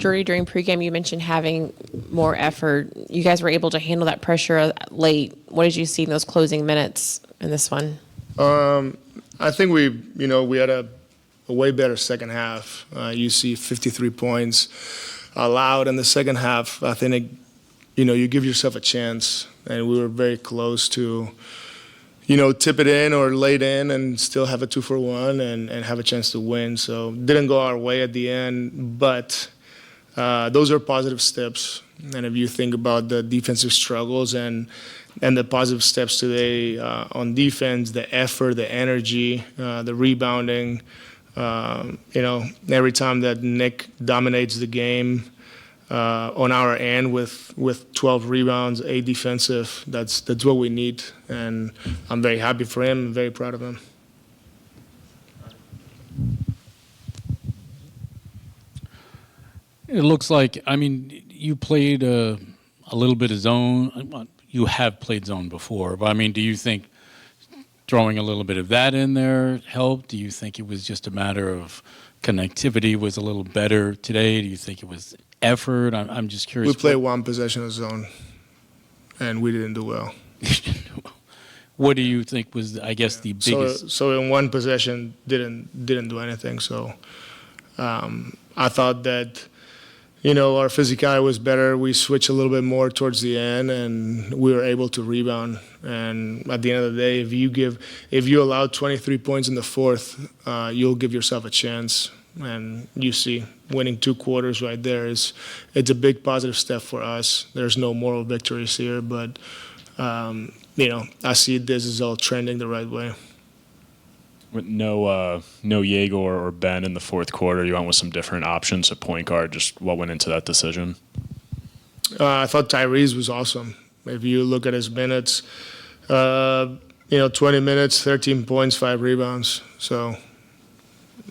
Jordi, during pregame, you mentioned having more effort. You guys were able to handle that pressure late. What did you see in those closing minutes in this one? I think we had a way better second half. You see 53 points allowed in the second half. I think, you give yourself a chance, and we were very close to, tip it in or lay it in and still have a 2-for-1 and have a chance to win. So didn't go our way at the end, but those are positive steps. And if you think about the defensive struggles and the positive steps today on defense, the effort, the energy, the rebounding, every time that Nick dominates the game on our end with 12 rebounds, 8 defensive, that's what we need. And I'm very happy for him and very proud of him. It looks like, you played a little bit of zone. You have played zone before, but do you think throwing a little bit of that in there helped? Do you think it was just a matter of connectivity was a little better today? Do you think it was effort? I'm just curious. We played one possession of zone, and we didn't do well. What do you think was, I guess, the biggest? So in one possession, didn't do anything. So I thought that, our physicality was better. We switched a little bit more towards the end, and we were able to rebound. And at the end of the day, if you allow 23 points in the fourth, you'll give yourself a chance. And you see, winning 2 quarters right there it's a big positive step for us. There's no moral victories here, but I see this is all trending the right way. With no Diego or Ben in the fourth quarter, you went with some different options at point guard. Just what went into that decision? I thought Tyrese was awesome. If you look at his minutes, 20 minutes, 13 points, 5 rebounds. So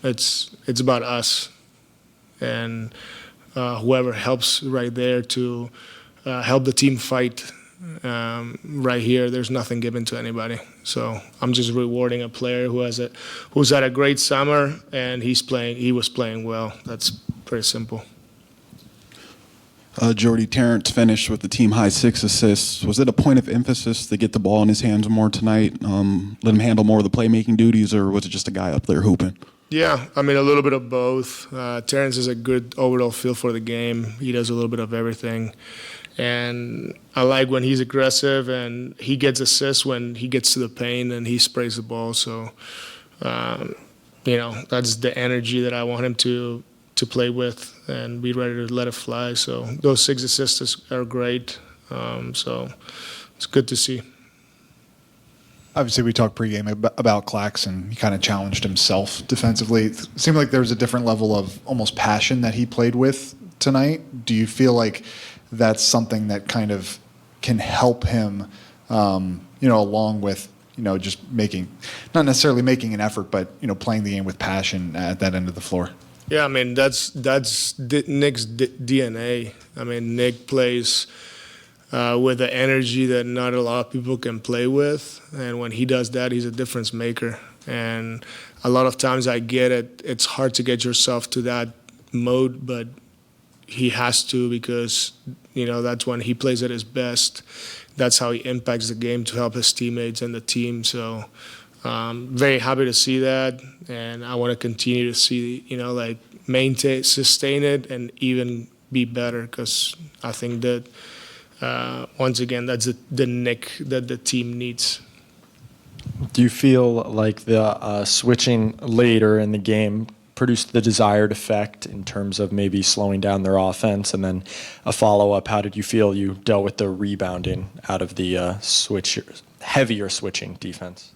it's about us and whoever helps right there to help the team fight. Right here, there's nothing given to anybody. So I'm just rewarding a player who's had a great summer, and he was playing well. That's pretty simple. Jordi, Terrence finished with the team high 6 assists. Was it a point of emphasis to get the ball in his hands more tonight, let him handle more of the playmaking duties, or was it just a guy up there hooping? Yeah, a little bit of both. Terrence has a good overall feel for the game. He does a little bit of everything. And I like when he's aggressive, and he gets assists when he gets to the paint and he sprays the ball. So, that's the energy that I want him to play with and be ready to let it fly. So those 6 assists are great. So it's good to see. Obviously, we talked pregame about Claxton. He kind of challenged himself defensively. It seemed like there was a different level of almost passion that he played with tonight. Do you feel like that's something that kind of can help him, along with, just not necessarily making an effort, but, playing the game with passion at that end of the floor? Yeah, that's Nick's DNA. Nick plays with the energy that not a lot of people can play with. And when he does that, he's a difference maker. And a lot of times I get it. It's hard to get yourself to that mode, but he has to, because that's when he plays at his best. That's how he impacts the game to help his teammates and the team. So very happy to see that, and I want to continue to see, maintain, sustain it, and even be better, because I think that once again, that's the Nick that the team needs. Do you feel like the switching later in the game produced the desired effect in terms of maybe slowing down their offense? And then a follow-up, how did you feel you dealt with the rebounding out of the heavier switching defense?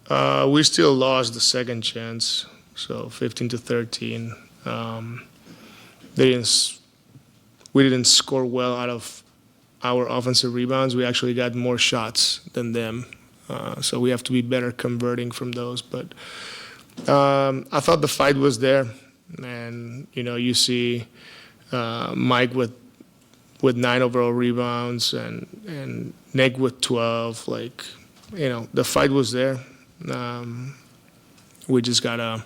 We still lost the second chance, so 15-13. We didn't score well out of our offensive rebounds. We actually got more shots than them, so we have to be better converting from those. But I thought the fight was there, and you see Mike with 9 overall rebounds and Nick with 12. The fight was there. We just gotta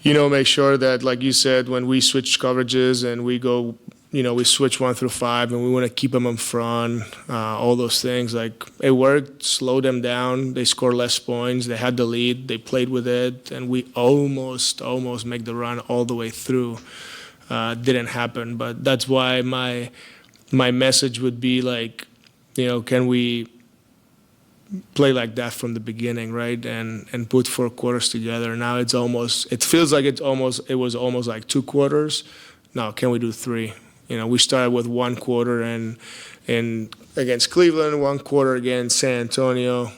make sure that, like you said, when we switch coverages and we go, we switch 1 through 5 and we want to keep them in front, all those things. Like, it worked, slow them down. They score less points. They had the lead. They played with it. And we almost make the run all the way through. Didn't happen. But that's why my message would be like, can we play like that from the beginning, right? And put 4 quarters together. Now it feels like it was almost like 2 quarters. Now, can we do 3? We started with 1 quarter and against Cleveland, 1 quarter against San Antonio,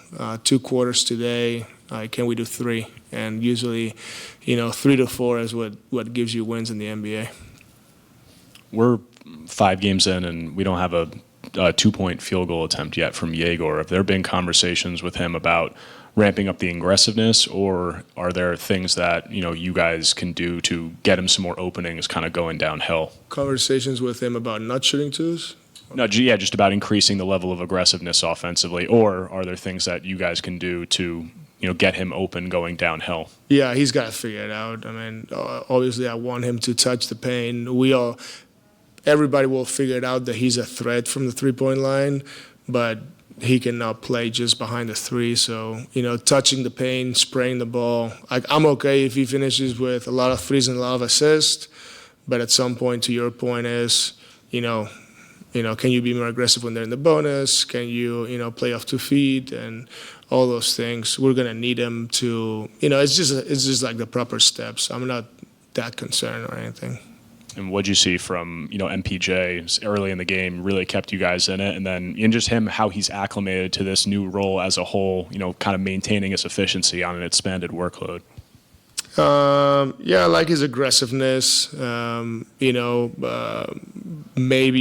2 quarters today. Can we do 3? And usually, 3 to 4 is what gives you wins in the NBA. We're 5 games in, and we don't have a 2-point field goal attempt yet from Yegor. Have there been conversations with him about ramping up the aggressiveness, or are there things that you guys can do to get him some more openings, kind of going downhill? Conversations with him about not shooting twos? No, yeah, just about increasing the level of aggressiveness offensively, or are there things that you guys can do to get him open going downhill? Yeah, he's got to figure it out. I mean, obviously, I want him to touch the paint. Everybody will figure it out that he's a threat from the 3-point line, but he cannot play just behind the 3. So, touching the paint, spraying the ball. I'm okay if he finishes with a lot of threes and a lot of assists, but at some point, to your point is, can you be more aggressive when they're in the bonus? Can you, play off 2 feet and all those things? We're gonna need him to, it's just like the proper steps. I'm not that concerned or anything. And what'd you see from, MPJ early in the game really kept you guys in it? And then in just him, how he's acclimated to this new role as a whole, kind of maintaining his efficiency on an expanded workload? Yeah, I like his aggressiveness. Maybe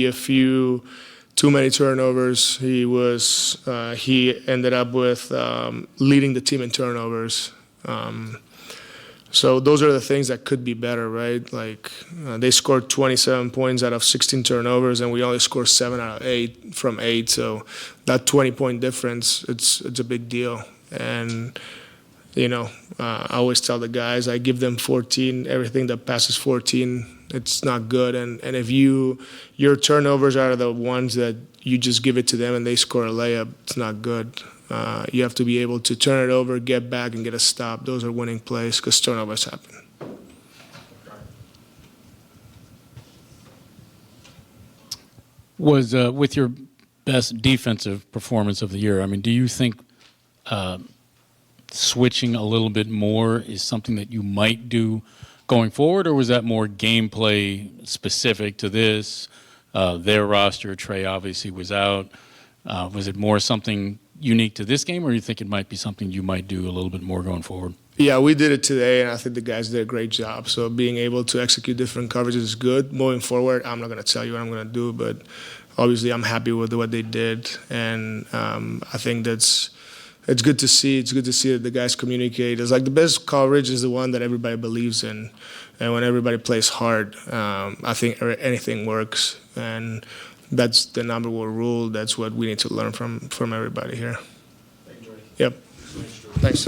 a few too many turnovers. He ended up with leading the team in turnovers. So those are the things that could be better, right? Like, they scored 27 points out of 16 turnovers, and we only scored 7 out of 8 from 8. So that 20-point difference, it's a big deal. And, I always tell the guys, I give them 14. Everything that passes 14, it's not good. And if your turnovers are the ones that you just give it to them and they score a layup, it's not good. You have to be able to turn it over, get back, and get a stop. Those are winning plays because turnovers happen. Was with your best defensive performance of the year, do you think switching a little bit more is something that you might do going forward, or was that more gameplay specific to this? Their roster, Trey obviously was out. Was it more something unique to this game, or you think it might be something you might do a little bit more going forward? Yeah, we did it today, and I think the guys did a great job. So being able to execute different coverages is good. Moving forward, I'm not going to tell you what I'm going to do, but obviously I'm happy with what they did, and I think it's good to see. It's good to see that the guys communicate. It's like the best coverage is the one that everybody believes in, and when everybody plays hard, I think anything works, and that's the number one rule. That's what we need to learn from everybody here. Thank you, Jordi. Yep. Thanks.